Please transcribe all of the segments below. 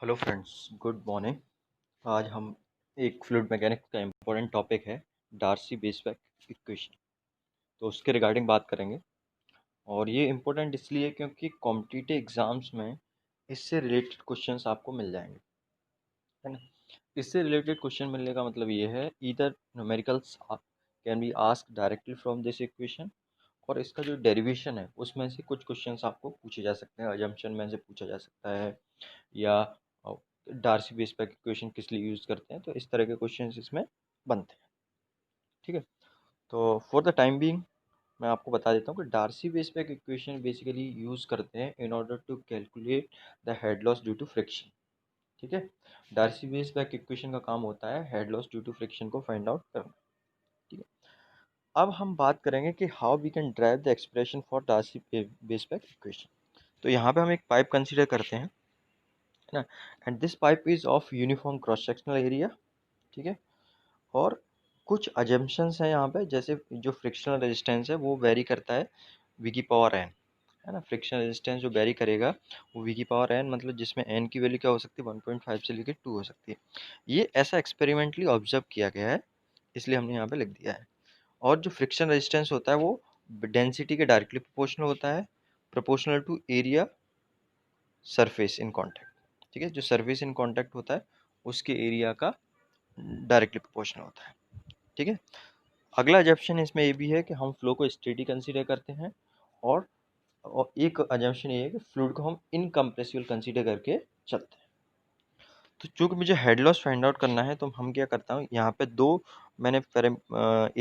Hello friends, good morning. आज हम एक फ्लूइड मैकेनिक्स का इम्पोर्टेंट टॉपिक है डार्सी-वेईसबाक इक्वेशन, तो उसके रिगार्डिंग बात करेंगे। और ये इम्पोर्टेंट इसलिए क्योंकि कॉम्पिटिटिव एग्जाम्स में इससे रिलेटेड क्वेश्चंस आपको मिल जाएंगे, है ना। इससे रिलेटेड क्वेश्चन मिलने का मतलब ये है either numericals can be asked directly from this equation, और इसका जो डेरिवेशन है उसमें से कुछ क्वेश्चंस आपको पूछे जा सकते हैं, अजम्पशन में से पूछा जा सकता है, या डार्सी वेईसबाक इक्वेशन किस लिए यूज़ करते हैं। तो इस तरह के क्वेश्चंस इसमें बनते हैं, ठीक है। तो फॉर द टाइम बीइंग मैं आपको बता देता हूँ कि Darcy Weisbach equation basically use करते हैं in order to calculate the head loss due to friction, ठीक है। डार्सी वेईसबाक इक्वेशन का काम होता है head loss due to friction को फाइंड आउट करना, ठीक है। अब हम बात करेंगे कि how we can drive the expression for Darcy Weisbach equation. तो यहाँ पे हम एक पाइप कंसीडर करते हैं, है ना। And this pipe is of uniform cross sectional area, ठीक है। और कुछ अजम्पशंस हैं यहाँ पे, जैसे जो फ्रिक्शनल रेजिस्टेंस है वो वेरी करता है वी की पावर एन, है ना। फ्रिक्शनल रेजिस्टेंस जो वेरी करेगा वो वी की पावर एन, मतलब जिसमें एन की वैल्यू क्या हो सकती है 1.5 से लेकर 2 हो सकती है। ये ऐसा एक्सपेरिमेंटली ऑब्जर्व किया गया है, इसलिए हमने यहाँ पे लिख दिया है। और जो फ्रिक्शन रेजिस्टेंस होता है वो डेंसिटी के डायरेक्टली प्रोपोर्शनल होता है, proportional to area surface in contact, ठीक है। जो सरफेस इन कॉन्टैक्ट होता है उसके एरिया का डायरेक्टली प्रोपोर्शनल होता है, ठीक है। अगला अजम्पशन इसमें ये भी है कि हम फ्लो को स्टेडी कंसीडर करते हैं, और एक अजम्पशन ये है कि फ्लूइड को हम इनकम्प्रेसिबल कंसीडर करके चलते हैं। तो चूंकि मुझे हेड लॉस फाइंड आउट करना है तो हम क्या करता हूँ, यहाँ पे दो मैंने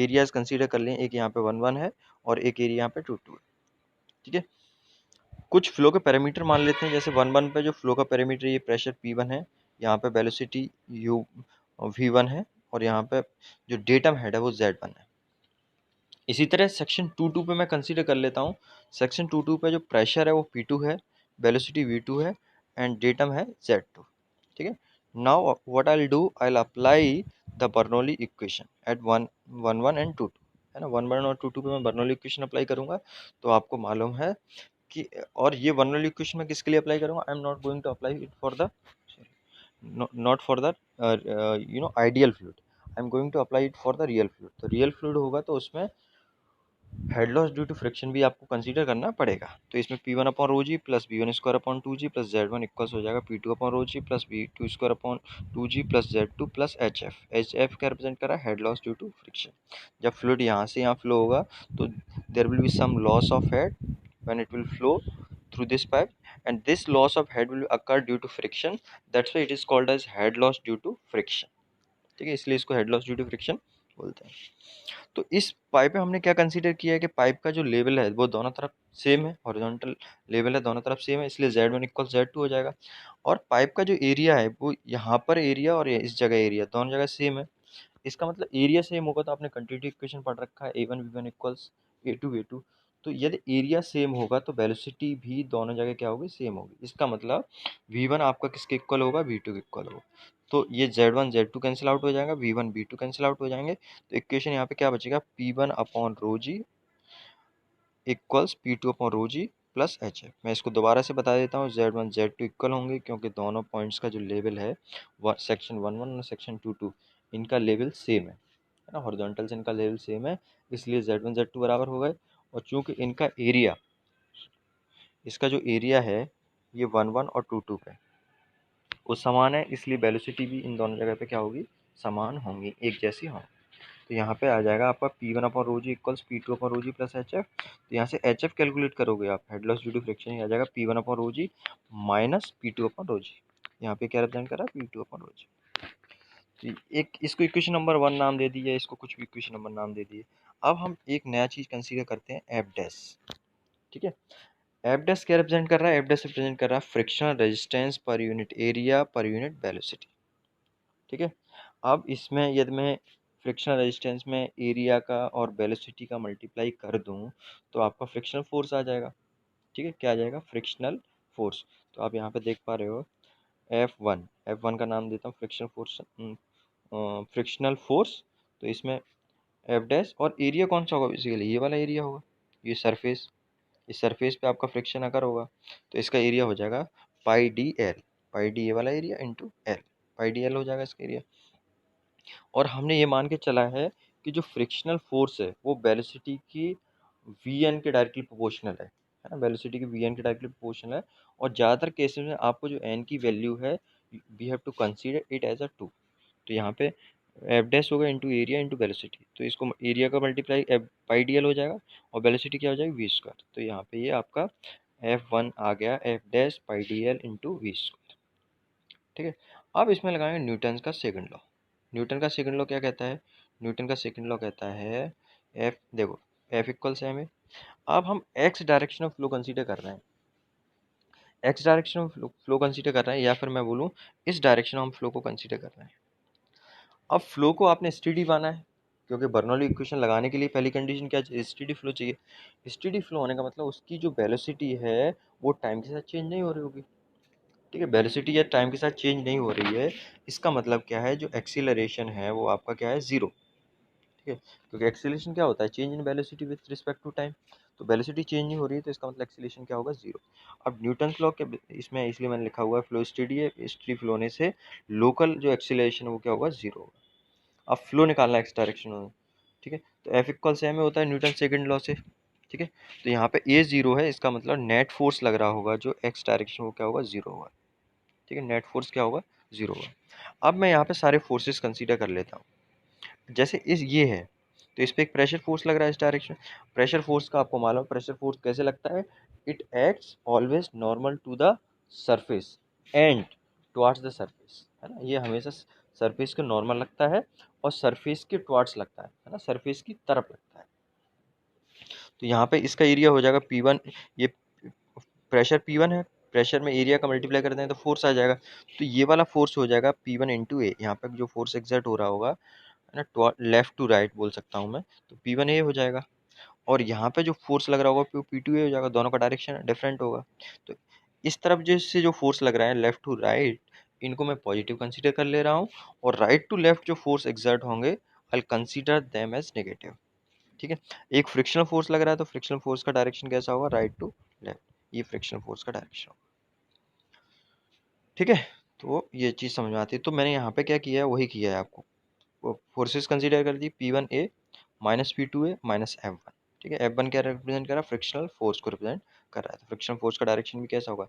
एरियाज कंसीडर कर लिए, एक यहाँ पे 1 1 है और एक एरिया यहाँ पे 2 2 है, ठीक है। कुछ फ्लो के पैरामीटर मान लेते हैं, जैसे 1 1 पे जो फ्लो का पैरामीटर ये प्रेशर P1 है, यहाँ पे वेलोसिटी U V1 है, और यहाँ पे जो डेटम हेड है वो Z1 है। इसी तरह सेक्शन 2 2 पे मैं कंसीडर कर लेता हूँ, सेक्शन 2 2 पे जो प्रेशर है वो P2 है, वेलोसिटी V2 है, एंड डेटम है Z2, ठीक है। Now what I will do, I will apply the Bernoulli equation at 1 1 1 and 2 2, है ना। 1 1 और 2 2 पे मैं बर्नौली इक्वेशन अप्लाई करूंगा। तो आपको मालूम है कि, और ये बर्नौली इक्वेशन मैं किसके लिए अप्लाई करूंगा, I am not going to apply it for the not for the ideal fluid, I am going to apply it for the real fluid. तो रियल फ्लूइड होगा तो उसमें head loss due to friction भी आपको consider करना पड़ेगा। तो इसमें P1 upon rho g plus V1 square upon 2G plus Z1 equals हो जाएगा P2 upon rho g plus V2 square upon 2G plus Z2 plus HF क्या represent कर रहा है, head loss due to friction. जब fluid यहाँ से यहाँ फ्लो होगा तो there will be some loss of head when it will flow through this pipe, and this loss of head will occur due to friction, that's why it is called as head loss due to friction, ठीक है। इसलिए इसको head loss due to friction बोलते हैं। तो इस pipe में हमने क्या कंसीडर किया है कि पाइप का जो लेवल है वो दोनों तरफ सेम है, हॉरिजॉन्टल लेवल है दोनों तरफ सेम है, इसलिए Z1 इक्वल Z2 हो जाएगा। और पाइप का जो एरिया है वो यहाँ पर एरिया और इस जगह एरिया दोनों जगह सेम है। इसका मतलब एरिया सेम होगा तो आपने कंटिन्यूटी इक्वेशन पढ़ रखा है A1 V1 equals A2 V2। तो यदि एरिया सेम होगा तो वेलोसिटी भी दोनों जगह क्या होगी, सेम होगी। इसका मतलब V1 आपका किसके इक्वल होगा, V2 के इक्वल होगा। तो ये Z1 Z2 कैंसिल आउट हो जाएगा, V1 V2 कैंसिल आउट हो जाएंगे। तो इक्वेशन यहाँ पे क्या बचेगा, P1 upon rho g equals P2 upon rho g plus HF। मैं इसको दोबारा से बता देता हूँ, Z1 Z2 इक्वल होंगे क्योंकि दोनों पॉइंट्स का जो लेवल है सेक्शन 1 1 और सेक्शन 2 2 इनका लेवल सेम है ना, हॉरिजॉन्टल से इनका लेवल सेम है, इसलिए Z1 Z2 बराबर हो गए। और चूंकि इनका एरिया, इसका जो एरिया है ये 1 1 और 2 2 पे वो समान है, इसलिए वेलोसिटी भी इन दोनों जगह पे क्या होगी, समान होंगी, एक जैसी होंगी। तो यहाँ पे आ जाएगा आपका P1 upon rho g equals P2 upon rho g plus HF। तो यहाँ से HF कैलकुलेट करोगे आप, head loss due to friction, ही आ जाएगा P1 upon rho g minus P2 upon rho g. यहाँ पे क्या रिप्रेजेंट कर रहा है, P2 अपॉन रो जी। तो एक इसको इक्वेशन नंबर 1 नाम दे दिए, इसको कुछ भी इक्वेशन नंबर नाम दे दिए। अब हम एक नया चीज़ कंसीडर करते हैं, एफ डैश, ठीक है। एफ डैश क्या रिप्रेजेंट कर रहा है, एफ डैश रिप्रेजेंट कर रहा है फ्रिक्शनल रेजिस्टेंस पर unit area per unit velocity, ठीक है। अब इसमें यदि मैं फ्रिक्शनल रेजिस्टेंस में एरिया का और वेलोसिटी का मल्टीप्लाई कर दूं तो आपका फ्रिक्शनल फोर्स आ जाएगा, ठीक है। क्या आ जाएगा, फ्रिक्शनल फोर्स। तो आप यहाँ पे देख पा रहे हो F1 का नाम देता हूँ फ्रिक्शनल फोर्स, फ्रिक्शनल फोर्स। तो इसमें एफ डैश और एरिया कौन सा होगा, बेसिकली ये वाला एरिया होगा, ये सरफेस, इस सरफेस पे आपका फ्रिक्शन अगर होगा तो इसका एरिया हो जाएगा pi D L, pi D A वाला area into L, pi D L हो जाएगा इसका एरिया। और हमने ये मान के चला है कि जो फ्रिक्शनल फोर्स है वो वेलोसिटी की वी एन के डायरेक्टली प्रोपोर्शनल है ना, वेलोसिटी की वी एन के डायरेक्टली प्रोपोर्शनल है। और ज़्यादातर केसेस में आपको जो एन की वैल्यू है we have to consider it as a two. तो यहाँ पे एफ डैश होगा इंटू एरिया इंटू वेलोसिटी, तो इसको एरिया का multiply F pi D L हो जाएगा और वेलोसिटी क्या हो जाएगी वी स्क्वायर। तो यहाँ पे ये आपका एफ वन आ गया F dash pi D L into V square. ठीक है, अब इसमें लगाएंगे न्यूटन का सेकंड लॉ। न्यूटन का सेकंड लॉ क्या कहता है? न्यूटन का सेकंड लॉ कहता है एफ, देखो एफ इक्वल से हमें, अब हम x direction of flow consider कर रहे हैं, x direction of flow consider कर रहे हैं, या फिर मैं बोलूँ इस डायरेक्शन हम फ्लो को कंसीडर कर रहे हैं। अब फ्लो को आपने स्टेडी पाना है, क्योंकि बर्नौली इक्वेशन लगाने के लिए पहली कंडीशन क्या चाहिए? स्टेडी फ्लो चाहिए। स्टेडी फ्लो होने का मतलब उसकी जो वेलोसिटी है वो टाइम के साथ चेंज नहीं हो रही होगी। ठीक है, वेलोसिटी या टाइम के साथ चेंज नहीं हो रही है, इसका मतलब क्या है? जो एक्सीलरेशन है वो आपका क्या है? जीरो। ठीक है, क्योंकि एक्सीलरेशन क्या होता है? Change in velocity with respect to time. तो वेलोसिटी चेंज नहीं हो रही है तो इसका मतलब एक्सीलरेशन क्या होगा? जीरो। अब न्यूटन लॉ के इसमें इसलिए मैंने लिखा हुआ है फ्लो स्टेडी है, स्टेडी फ्लो होने से लोकल जो एक्सीलरेशन है वो क्या होगा? जीरो होगा। अब फ्लो निकालना है एक्स डायरेक्शन में। ठीक है, तो एफ इक्वल से हमें होता है न्यूटन सेकंड लॉ से। ठीक है, तो यहाँ पे ए जीरो है, इसका मतलब नेट फोर्स लग रहा होगा जो एक्स डायरेक्शन वो क्या होगा? जीरो होगा। ठीक है, नेट फोर्स क्या होगा? जीरो होगा। अब मैं यहाँ पे सारे फोर्सेस कंसीडर कर लेता हूँ। जैसे इस ये है तो इस पे एक प्रेशर फोर्स लग रहा है इस डायरेक्शन। प्रेशर फोर्स का आपको मालूम है प्रेशर फोर्स कैसे लगता है? It acts always normal to the surface and towards the surface, है ना, ये हमेशा सरफेस के नॉर्मल लगता है और सरफेस के टुवार्ड्स लगता है ना, सरफेस की तरफ लगता है। तो यहाँ पे इसका एरिया हो जाएगा P1, ये प्रेशर P1 है, प्रेशर में एरिया का मल्टीप्लाई कर दें तो फोर्स आ जाएगा। तो ये वाला फोर्स हो जाएगा P1 इंटू ए, यहाँ पे जो फोर्स एक्सर्ट हो रहा होगा है ना, लेफ्ट टू राइट बोल सकता हूँ मैं, तो P1 ए हो जाएगा। और यहाँ पे जो फोर्स लग रहा होगा वो P2 ए हो जाएगा, दोनों का डायरेक्शन डिफरेंट होगा। तो इस तरफ जिससे जो फोर्स लग रहा है लेफ्ट टू राइट, इनको मैं पॉजिटिव कंसीडर कर ले रहा हूँ, और राइट टू लेफ्ट जो फोर्स एक्सर्ट होंगे I consider them as negative. ठीक है, एक फ्रिक्शनल फोर्स लग रहा है तो फ्रिक्शनल फोर्स का डायरेक्शन कैसा होगा? राइट टू लेफ्ट, ये फ्रिक्शनल फोर्स का डायरेक्शन होगा। ठीक है, तो ये चीज़ समझ में आती है। तो मैंने यहाँ पे क्या किया है वही किया है आपको, फोर्सेस कंसीडर कर दी P1 ए माइनस P2 ए माइनस F1। ठीक है, F1 क्या रिप्रेजेंट कर रहा है? फ्रिक्शनल फोर्स को रिप्रेजेंट कर रहा है। तो फ्रिक्शनल फोर्स का डायरेक्शन भी कैसा होगा?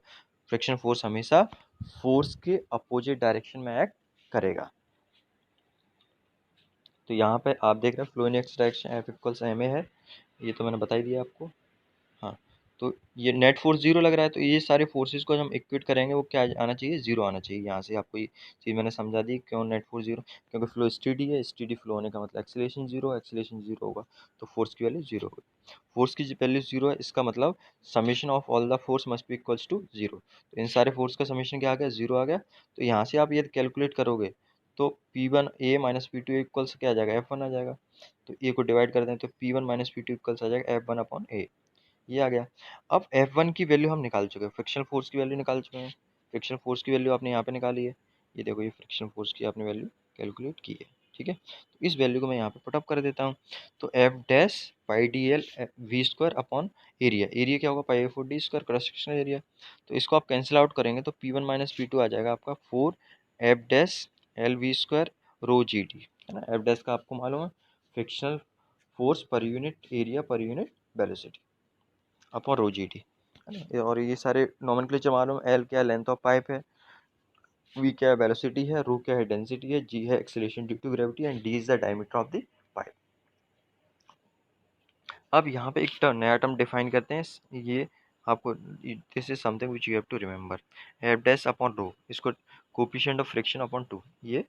फ्रिक्शनल फोर्स हमेशा फोर्स के अपोजिट डायरेक्शन में एक्ट करेगा। तो यहाँ पे आप देख रहे हैं flow in X direction F equals M A है, ये तो मैंने बता ही दिया आपको। हाँ, तो ये नेट फोर्स जीरो लग रहा है, तो ये सारे फोर्सेस को हम इक्वेट करेंगे वो क्या आना चाहिए? जीरो आना चाहिए। यहाँ से आपको ये चीज़ मैंने समझा दी क्यों नेट फोर्स जीरो, क्योंकि फ्लो स्टेडी है, स्टेडी फ्लो होने का मतलब एक्सीलरेशन जीरो, एक्सीलरेशन जीरो होगा तो फोर्स की वैल्यू जीरो होगी। फोर्स की वैल्यू जीरो है, इसका मतलब summation of all the force must be equals to zero. तो इन सारे फोर्स का समेशन क्या आ गया? जीरो आ गया। तो यहाँ से आप ये कैलकुलेट करोगे तो P1 ए माइनस P2 इक्वल्स क्या आ जाएगा? F1 आ जाएगा। तो ए को डिवाइड कर दें तो P1 माइनस P2 इक्वल्स आ जाएगा F1 अपॉन ए, ये आ गया। अब F1 की वैल्यू हम निकाल चुके हैं, फ्रिक्शनल फोर्स की वैल्यू निकाल चुके हैं। फ्रिक्शनल फोर्स की वैल्यू आपने यहाँ पे निकाली है, ये देखो ये फ्रिक्शनल फोर्स की आपने वैल्यू कैलकुलेट की है। ठीक है, तो इस वैल्यू को मैं यहाँ पे पुटअप कर देता हूँ। तो F dash pi D L V square upon area, area क्या होगा? Pi F D square, cross sectional area. तो इसको आप कैंसिल आउट करेंगे तो P1 माइनस P2 आ जाएगा आपका 4 F dash L V square rho G D, है ना। एफ डैश का आपको मालूम है frictional force per unit area per unit velocity upon rho G T, है ना। और ये सारे नॉमेनक्लेचर मालूम, एल क्या है? लेंथ ऑफ पाइप है, वी क्या है? वेलोसिटी है, रो क्या है? डेंसिटी है, जी है acceleration due to gravity and D is the diameter of the pipe. अब यहाँ पे एक नया टर्म डिफाइन करते हैं, ये आपको, this is something which you have to remember, F dash upon rho, इसको coefficient of friction upon two, ये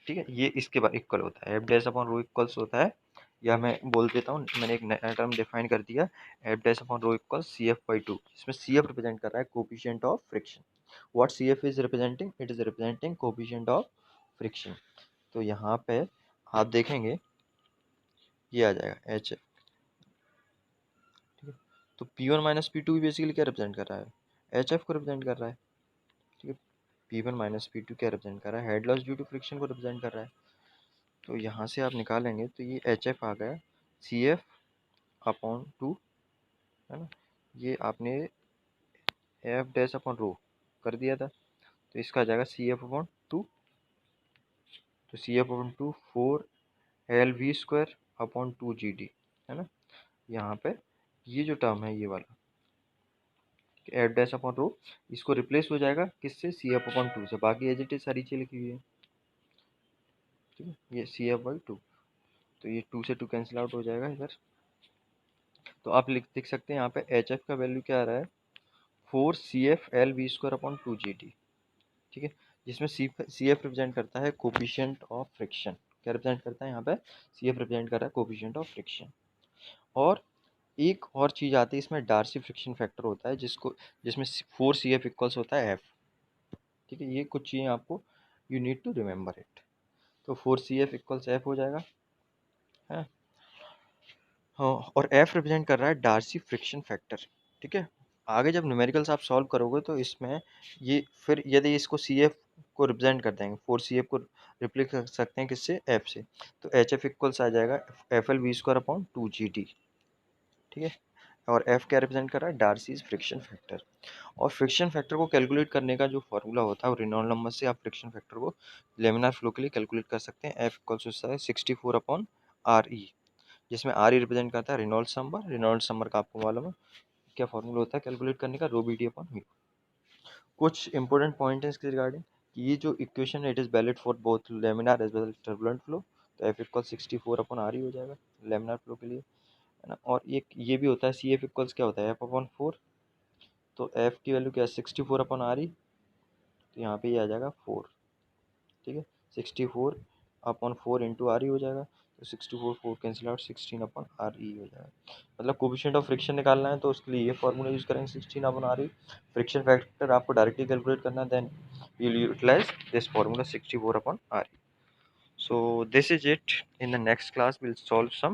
ठीक है, ये इसके बाद इक्वल होता है, F dash upon rho equals होता है, या मैं बोल देता हूँ, मैंने एक नया टर्म डिफाइन कर दिया, F dash upon rho equal C F by two, इसमें सी एफ रिप्रेजेंट कर रहा है coefficient of friction. What C F is representing? It is representing coefficient of friction. तो यहाँ पे आप देखेंगे ये आ जाएगा एच, ठीक है। तो P one minus P two भी बेसिकली क्या रिप्रेजेंट कर रहा है? एच एफ को रिप्रेजेंट कर रहा है। ठीक है, P one minus P two क्या रिप्रेजेंट कर रहा है? Head loss due to friction को रिप्रेजेंट कर रहा है। तो यहाँ से आप निकालेंगे तो ये एच एफ आ गया सी एफ अपॉन टू, है ना, ये आपने एफ डैश अपॉन रो कर दिया था, तो इसका आ जाएगा CF/2, तो CF/2 4LV² अपॉन 2 GD, है ना। यहाँ पे ये जो टर्म है ये वाला F डैश/रो, इसको रिप्लेस हो जाएगा किससे, CF/2 से। बाकी एज इट इज सारी चीज़ लिखी हुई है, ठीक है। ये CF/2, तो ये 2 से 2 कैंसिल आउट हो जाएगा इधर। तो आप लिख सकते हैं यहाँ पे HF का वैल्यू क्या आ रहा है, 4CFLV² अपॉन 2 GD, ठीक है। जिसमें CF रिप्रेजेंट करता है कोफिशिएंट ऑफ फ्रिक्शन। क्या रिप्रेजेंट करता है यहाँ पे, CF रिप्रेजेंट कर रहा है कोफिशिएंट ऑफ फ्रिक्शन। और एक और चीज़ आती है इसमें, डार्सी फ्रिक्शन फैक्टर होता है जिसमें 4CF इक्वल्स होता है F, ठीक है। ये कुछ चीज़ें आपको you need to remember it. तो 4CF इक्वल्स F हो जाएगा, है। हाँ, और F रिप्रेजेंट कर रहा है डार्सी फ्रिक्शन फैक्टर, ठीक है। आगे जब न्यूमेरिकल्स आप सॉल्व करोगे तो इसमें ये फिर यदि इसको CF को रिप्रेजेंट कर देंगे, 4CF को रिप्लेस कर सकते हैं किससे, F से, तो HF इक्वल्स आ जाएगा FLV² अपॉन 2 GD, ठीक है। और F क्या रिप्रेजेंट कर रहा है, डार्सीज फ्रिक्शन फैक्टर। और फ्रिक्शन फैक्टर को कैलकुलेट करने का जो फॉर्मूला होता है वो रेनॉल्ड्स नंबर से आप फ्रिक्शन फैक्टर को लेमिनार फ्लो के लिए कैलकुलेट कर सकते हैं। F इक्वल्स होता है 64/RE, जिसमें RE रिप्रेजेंट करता है रेनॉल्ड्स नंबर का आपको मालूम है क्या फॉर्मूला होता है कैलकुलेट करने का, रो BD/μ। कुछ इंपॉर्टेंट पॉइंट है इसके रिगार्डिंग, ये जो इक्वेशन है it is valid for both laminar as well turbulent flow. तो F इक्वल 64/RE हो जाएगा लेमिनार फ्लो के लिए, है ना। और एक ये भी होता है CF इक्वल्स क्या होता है, F/4। तो F की वैल्यू क्या है, 64/RE, तो यहाँ पे ये आ जाएगा 4, ठीक है। 64/4 इंटू RE हो जाएगा, तो 64 4 कैंसिल आउट, 16/RE हो जाएगा। मतलब कोफिशिएंट ऑफ फ्रिक्शन निकालना है तो उसके लिए ये फॉर्मूला यूज़ करेंगे 16/RE। फ्रिक्शन फैक्टर आपको डायरेक्टली कैलकुलेट करना है, then you will utilize this formula 64/RE. So this is it. In the next class we'll solve some